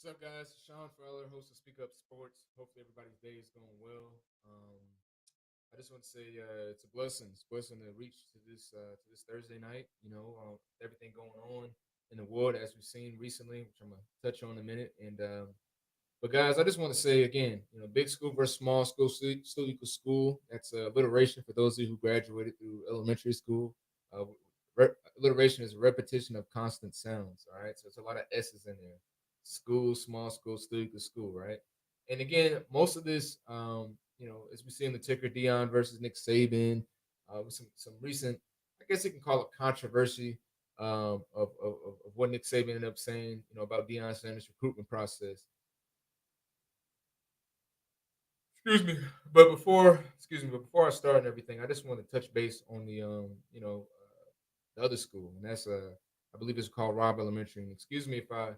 What's up, guys? Sean Fowler, host of Speak Up Sports. Hopefully, everybody's day is going well. I just want to say it's a blessing. It's a blessing to reach to this Thursday night. Everything going on in the world as we've seen recently, which I'm gonna touch on in a minute. But guys, I just want to say again, big school versus small school, still equals school. That's alliteration for those of you who graduated through elementary school. Uh, Alliteration is a repetition of constant sounds. All right, so it's a lot of s's in there. School, small school, still equals school, right? And again, most of this, as we see in the ticker, Deion versus Nick Saban, with some recent, I guess you can call it controversy of what Nick Saban ended up saying, about Deion Sanders' recruitment process. Excuse me. But before I start and everything, I just want to touch base on the other school, and that's I believe it's called Robb Elementary. And excuse me if I,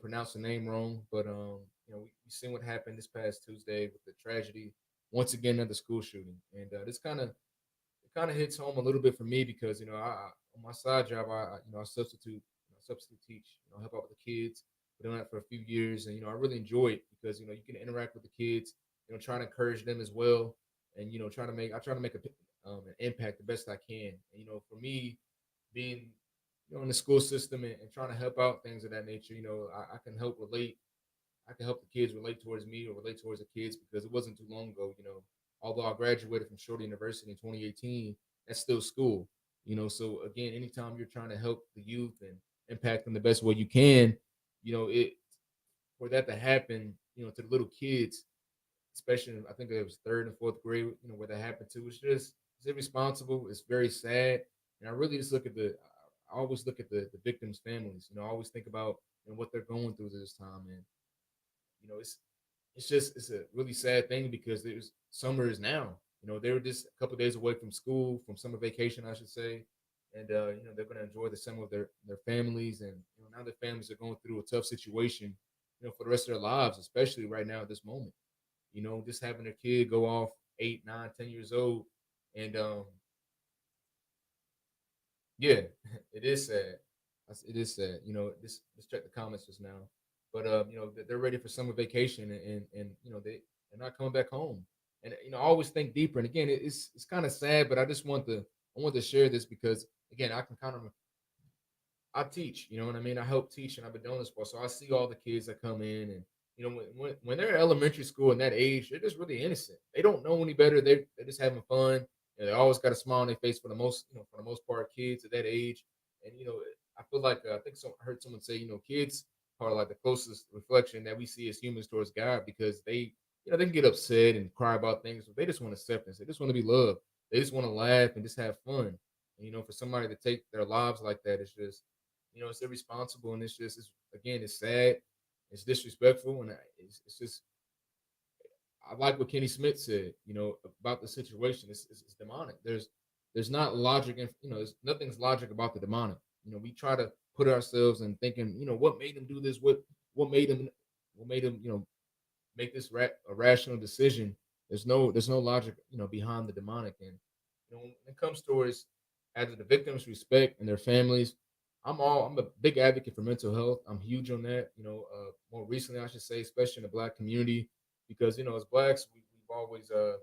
pronounce the name wrong, but we seen what happened this past Tuesday with the tragedy once again of the school shooting, and this kind of hits home a little bit for me because on my side job I substitute teach, help out with the kids. Been doing that for a few years, and I really enjoy it because you can interact with the kids, trying to encourage them as well, and try to make an impact the best I can. And for me, being in the school system and trying to help out things of that nature, I can help relate. I can help the kids relate towards me or relate towards the kids because it wasn't too long ago. Although I graduated from Shorty University in 2018, that's still school. So again, anytime you're trying to help the youth and impact them the best way you can, it for that to happen, to the little kids, especially I think it was third and fourth grade, where that happened to. It's irresponsible. It's very sad, and I really just look at I always look at the victims' families. I always think about what they're going through this time, and it's a really sad thing because there's summer is now. They were just a couple days away from school, from summer vacation, I should say, and they're going to enjoy the summer with their families, and now their families are going through a tough situation, for the rest of their lives, especially right now at this moment. Just having a kid go off 8, 9, 10 years old, and yeah, it is sad. It is sad. Let's check the comments just now. But they're ready for summer vacation, and they're not coming back home. And I always think deeper. And again, it's kind of sad, but I want to share this because again, I can kind of I teach. You know what I mean? I help teach, and I've been doing this for. So I see all the kids that come in, and when they're in elementary school in that age, they're just really innocent. They don't know any better. They're just having fun. They always got a smile on their face for the most for the most part. Kids at that age, and I feel like I think I heard someone say kids are like the closest reflection that we see as humans towards God because they can get upset and cry about things, but they just want acceptance. They just want to be loved. They just want to laugh and just have fun. And, for somebody to take their lives like that, it's just it's irresponsible, and it's again, it's sad, it's disrespectful, and it's just I like what Kenny Smith said, about the situation. It's demonic. There's not logic, and there's nothing's logic about the demonic. We try to put ourselves in thinking, what made them do this, what made them, make this a rational decision. There's no logic, behind the demonic, and when it comes towards as the victims' respect and their families, I'm a big advocate for mental health. I'm huge on that. More recently, I should say, especially in the Black community, because as Blacks, we've always I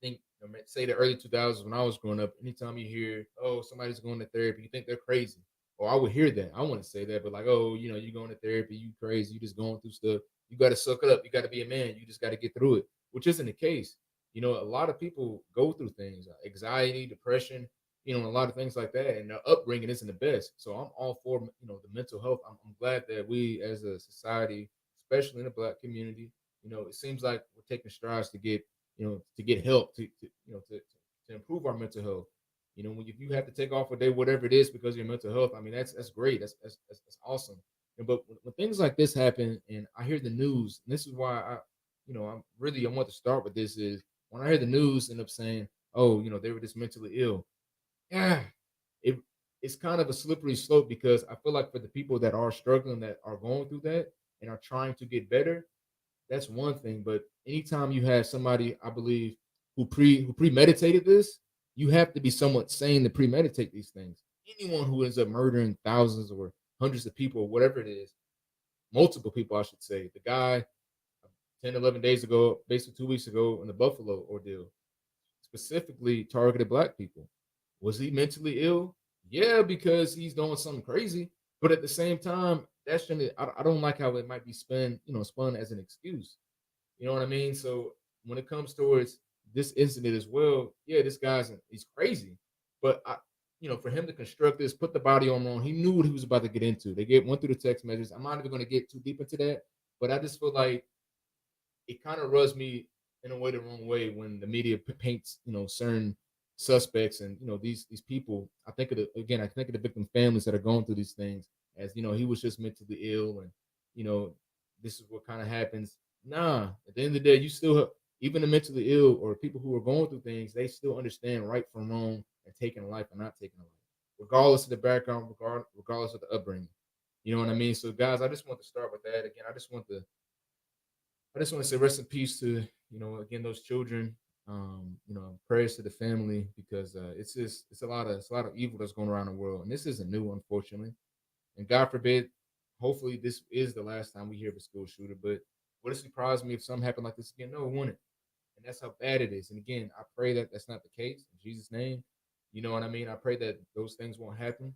think say the early 2000s when I was growing up, anytime you hear, oh, somebody's going to therapy, you think they're crazy. Or I would hear that. I wouldn't say that, but like, oh, you going to therapy, you crazy, you just going through stuff. You got to suck it up. You got to be a man. You just got to get through it, which isn't the case. A lot of people go through things, anxiety, depression, and a lot of things like that. And their upbringing isn't the best. So I'm all for, the mental health. I'm glad that we as a society, especially in the Black community, it seems like we're taking strides to get help to improve our mental health. When if you have to take off a day, whatever it is, because of your mental health, I mean that's great. That's awesome. But when things like this happen, and I hear the news, and this is why I want to start with this is when I hear the news end up saying, oh, they were just mentally ill. Yeah, it it's kind of a slippery slope because I feel like for the people that are struggling, that are going through that and are trying to get better, that's one thing. But anytime you have somebody, I believe, who premeditated this, you have to be somewhat sane to premeditate these things. Anyone who ends up murdering thousands or hundreds of people, or whatever it is, multiple people, I should say. The guy 10, 11 days ago, basically 2 weeks ago, in the Buffalo ordeal, specifically targeted black people. Was he mentally ill? Yeah, because he's doing something crazy. But at the same time, that shouldn't. I don't like how it might be spun as an excuse. You know what I mean? So when it comes towards this incident as well, yeah, this he's crazy. But for him to construct this, put the body on wrong, he knew what he was about to get into. Went through the text messages. I'm not even going to get too deep into that, but I just feel like it kind of rubs me in a way the wrong way when the media paints certain suspects and these people. I think of the victim families that are going through these things as he was just mentally ill and you know this is what kind of happens. Nah, at the end of the day, you still even the mentally ill or people who are going through things, they still understand right from wrong and taking a life or not taking a life, regardless of the background, regardless of the upbringing. You know what I mean? So, guys, I just want to start with that again. I just want to say rest in peace to again those children. Prayers to the family because it's a lot of evil that's going around the world, and this isn't new, unfortunately. And God forbid, hopefully this is the last time we hear of a school shooter. But would it surprise me if something happened like this again? No, it wouldn't. And that's how bad it is. And again, I pray that that's not the case in Jesus' name. You know what I mean? I pray that those things won't happen.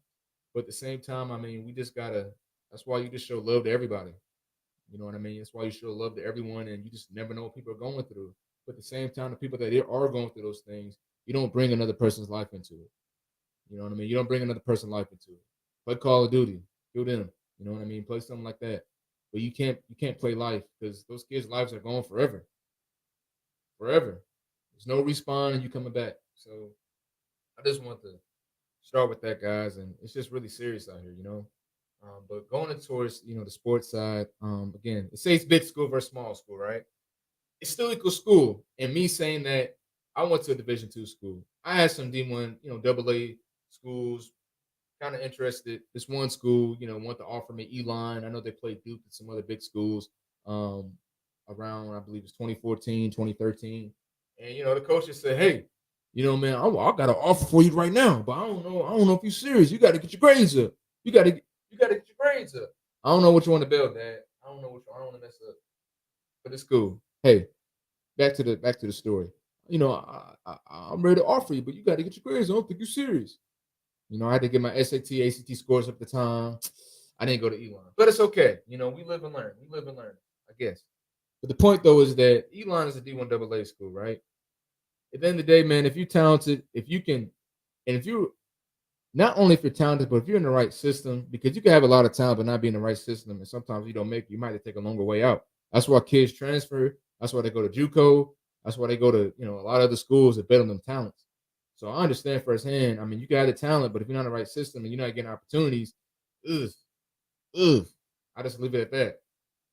But at the same time, I mean, we just gotta. That's why you just show love to everybody. You know what I mean? That's why you show love to everyone, and you just never know what people are going through. But at the same time, the people that are going through those things, you don't bring another person's life into it. You know what I mean? You don't bring another person's life into it. Play Call of Duty, kill them. You know what I mean? Play something like that. But you can't play life because those kids' lives are gone forever, forever. There's no respawn and you coming back. So I just want to start with that, guys, and it's just really serious out here. But going in towards the sports side, again, it says big school versus small school, right? It's still equal school. And me saying that I went to a Division II school. I had some D1, double A schools, kind of interested. This one school, wanted to offer me Elon. I know they played Duke and some other big schools um, around, I believe it's 2014, 2013. And, the coaches said, hey, man, I got an offer for you right now, but I don't know. I don't know if you're serious. You got to get your grades up. You got to get your grades up. I don't know what you want to build, Dad. I don't want to mess up. But it's cool. Hey, back to the story. I'm ready to offer you, but you got to get your grades. I don't think you're serious. I had to get my SAT, ACT scores up at the time. I didn't go to Elon, but it's okay. We live and learn. We live and learn, I guess. But the point though is that Elon is a D1 AA school, right? At the end of the day, man, if you're talented, if you can, and if you not only if you're talented, but if you're in the right system, because you can have a lot of talent but not be in the right system, and sometimes you don't make it, you might have to take a longer way out. That's why kids transfer. That's why they go to JUCO. That's why they go to a lot of other schools that bet on them talents. So I understand firsthand. I mean, you got the talent, but if you're not in the right system and you're not getting opportunities, ugh, ugh. I just leave it at that.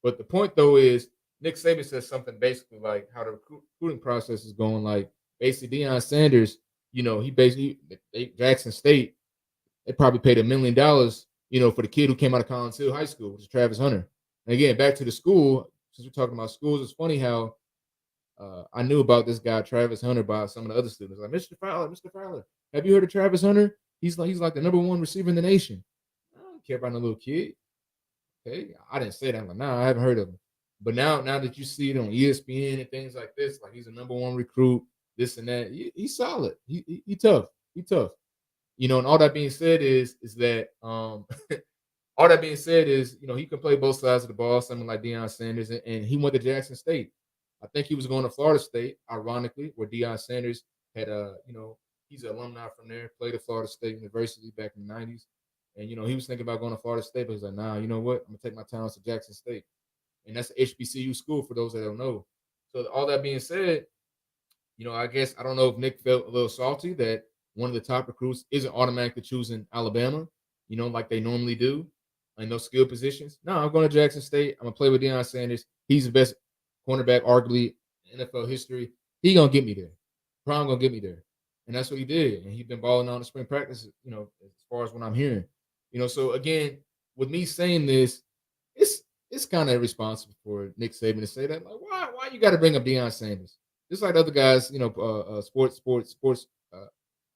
But the point though is Nick Saban says something basically like how the recruiting process is going. Like basically Deion Sanders, he basically Jackson State, they probably paid $1 million, for the kid who came out of Collins Hill High School, which is Travis Hunter. And again, back to the school, since we're talking about schools, it's funny how I knew about this guy, Travis Hunter, by some of the other students. Like, Mr. Fowler, have you heard of Travis Hunter? He's like the number one receiver in the nation. I don't care about no little kid. Okay. I didn't say that. I'm like, nah, I haven't heard of him. But now that you see it on ESPN and things like this, like he's a number one recruit, this and that, he's solid. He tough. He tough. And all that being said is that all that being said is, he can play both sides of the ball, something like Deion Sanders, and he went to Jackson State. I think he was going to Florida State, ironically, where Deion Sanders had he's an alumni from there, played at Florida State University back in the 90s. And he was thinking about going to Florida State, but he's like, nah, you know what? I'm gonna take my talents to Jackson State. And that's an HBCU school for those that don't know. So all that being said, I guess I don't know if Nick felt a little salty that one of the top recruits isn't automatically choosing Alabama, like they normally do in those skill positions. No, I'm going to Jackson State. I'm gonna play with Deion Sanders. He's the best cornerback, arguably in NFL history. He gonna get me there. Prime gonna get me there, and that's what he did. And he's been balling on the spring practice. As far as what I'm hearing. So again, with me saying this, it's kind of irresponsible for Nick Saban to say that. Like, why you got to bring up Deion Sanders? Just like other guys, sports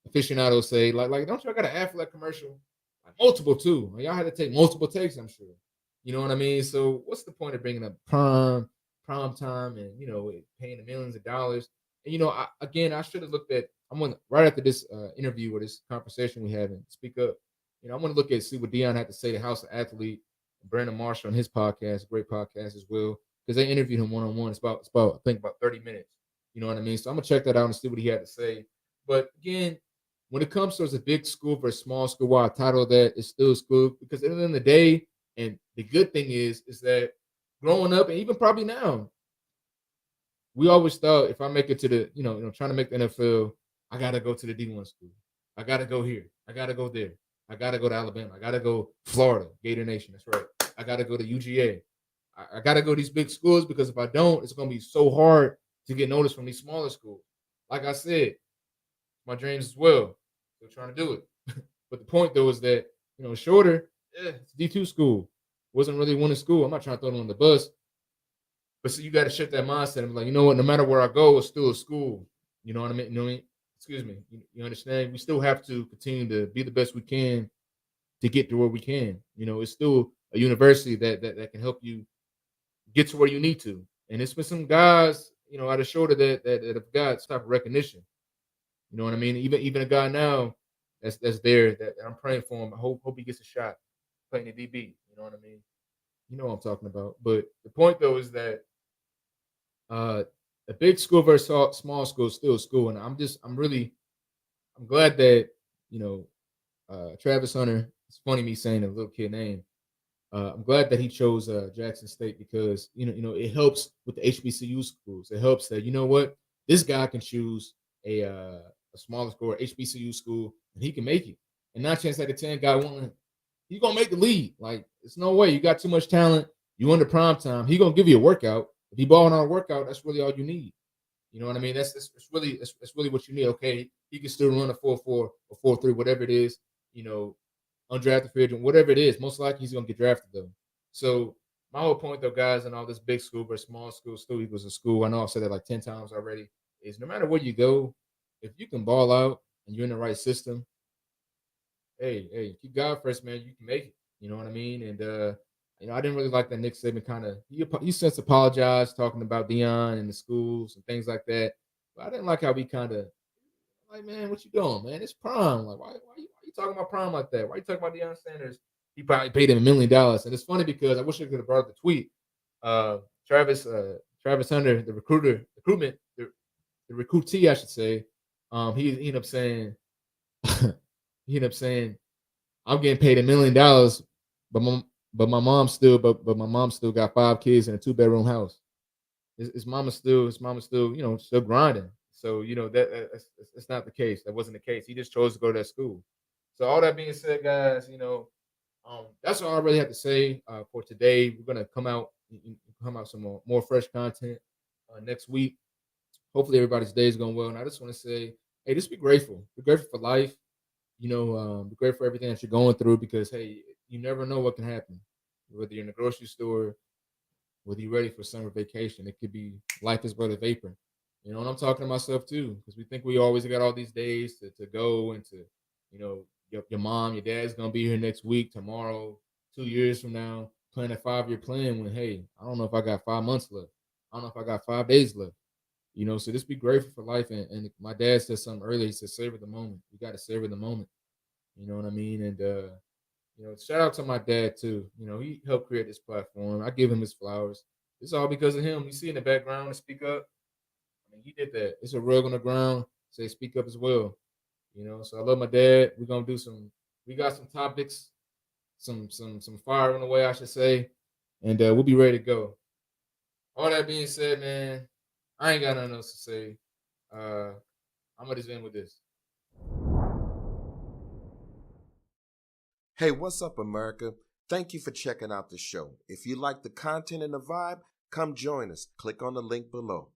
aficionados say, like, don't y'all got an Affleck commercial? Like multiple too. Y'all had to take multiple takes, I'm sure. You know what I mean? So what's the point of bringing up prime time, and paying the millions of dollars? And again, I should have looked at. I'm gonna right after this interview or this conversation we have and speak up. I'm gonna look at see what Deion had to say to House of Athlete, Brandon Marshall on his podcast, great podcast as well, because they interviewed him one on one. It's about I think about 30 minutes. You know what I mean? So I'm gonna check that out and see what he had to say. But again, when it comes to a big school versus small school, why I title that is still school, because at the end of the day, and the good thing is that growing up and even probably now, we always thought if I make it to the, trying to make the NFL, I gotta go to the D1 school. I gotta go here. I gotta go there. I gotta go to Alabama. I gotta go Florida, Gator Nation. That's right. I gotta go to UGA. I gotta go to these big schools, because if I don't, it's gonna be so hard to get noticed from these smaller schools. Like I said, my dreams as well. Still trying to do it. But the point though is that, shorter, it's D2 school. Wasn't really winning school. I'm not trying to throw them on the bus. But so you got to shift that mindset and be like, you know what, no matter where I go, it's still a school. You know what I mean? You know what I mean? Excuse me. You understand? We still have to continue to be the best we can to get to where we can. It's still a university that can help you get to where you need to. And it's been some guys, out of shoulder that have got type of recognition. You know what I mean? Even a guy now that's there that I'm praying for him. I hope he gets a shot playing the DB. You know what I mean? You know what I'm talking about. But the point though is that uh a big school versus small school is still a school. And I'm glad that, you know, Travis Hunter, it's funny me saying a little kid name. I'm glad that he chose Jackson State, because it helps with the HBCU schools. It helps that, you know what, this guy can choose a smaller school or HBCU school, and he can make it. And 9 chances out of 10, guy won't. He's gonna make the league. Like, it's no way. You got too much talent. You under prime time. He gonna give you a workout. If he balling on a workout, that's really all you need. You know what I mean? It's really what you need. Okay, he can still run a 4.4 or 4.3, whatever it is. You know, undrafted free agent, whatever it is. Most likely he's gonna get drafted though. So my whole point though, guys, and all this big school versus small school still equals a school. I know I've said that like 10 times already. Is no matter where you go, if you can ball out and you're in the right system, hey, keep God first, man. You can make it. You know what I mean? And I didn't really like that Nick Saban kind of he since apologized talking about Deion and the schools and things like that. But I didn't like how he kind of like, man, what you doing, man? It's prime. Like, why you talking about prime like that? Why you talking about Deion Sanders? He probably paid him $1 million. And it's funny because I wish I could have brought up the tweet. Uh, Travis Hunter, the the recruitee, I should say. He ended up saying, he ended up saying, I'm getting paid $1 million, but my mom still got 5 kids in a 2-bedroom house. His mama still, still grinding. So that's not the case. That wasn't the case. He just chose to go to that school. So all that being said, guys, that's all I really have to say for today. We're gonna come out some more fresh content next week. Hopefully everybody's day is going well. And I just want to say, hey, just be grateful. Be grateful for life. Be grateful for everything that you're going through, because hey, you never know what can happen. Whether you're in the grocery store, whether you're ready for summer vacation, it could be life is but a vapor. And I'm talking to myself too, because we think we always got all these days to go and to, your mom, your dad's gonna be here next week, tomorrow, 2 years from now, playing a 5-year plan when, hey, I don't know if I got 5 months left. I don't know if I got 5 days left. So just be grateful for life. And my dad said something earlier. He said, savor the moment. You got to savor the moment. You know what I mean? And shout out to my dad too. He helped create this platform. I give him his flowers. It's all because of him. You see in the background to speak up. I mean, he did that. It's a rug on the ground. Say speak up as well. So I love my dad. We're gonna do some. We got some topics, some fire on the way, I should say, and we'll be ready to go. All that being said, man, I ain't got nothing else to say. I'm gonna just end with this. Hey, what's up, America? Thank you for checking out the show. If you like the content and the vibe, come join us. Click on the link below.